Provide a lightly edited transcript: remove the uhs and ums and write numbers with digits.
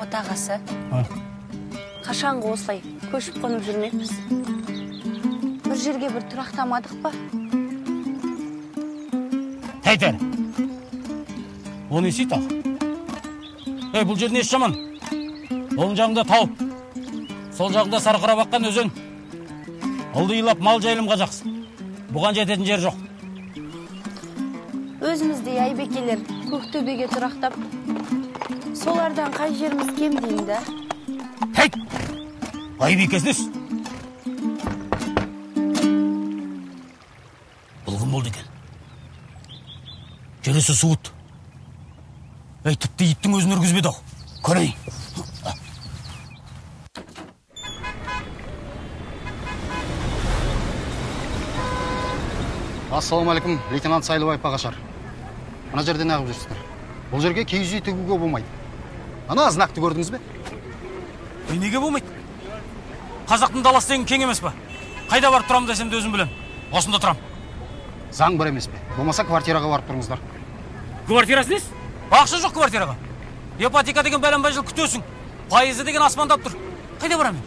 Отағасы. Қашанғы осылай көшіп қонып жүрмекпіз? Бір жерге бір тұрақтамадық па? Тәйтер. Оны есейт ал. Бұл жер несі жаман? Оң жағында тау. Сол жағында сарқыра баққан өзен. Алды илап мал жайылымға жақсы. Бұған жететін жер жоқ. Өзімізде айбекелер көктөбеге тұрақтап, солардан қай жеріміз кем дейін да? Тәйт! Айбекесініз? Бұл кім болды екен? Жересі суыт. Тіпті иттің өзін үргізбеді ау. Көрейін. Ассалаумағалейкум, лейтенант Сайлыбаев Пағашар. Ана жерде неғып жүрсіздер? Бұл жерге киіз үй тігуге болмайды. Ана знақты көрдіңіз бе? Неге болмайды? Қазақтың даласы деген кең емес па? Қайда барып тұрам десем де өзім білем. Осында тұрам. Заң бір емес пе? Болмаса квартираға барып тұрыңыздар. Квартирасы несі? Ақша жоқ квартираға. Ипотека деген бәлен жыл күтесің. Пайызы деген аспандап тұр. Қайда барам мен?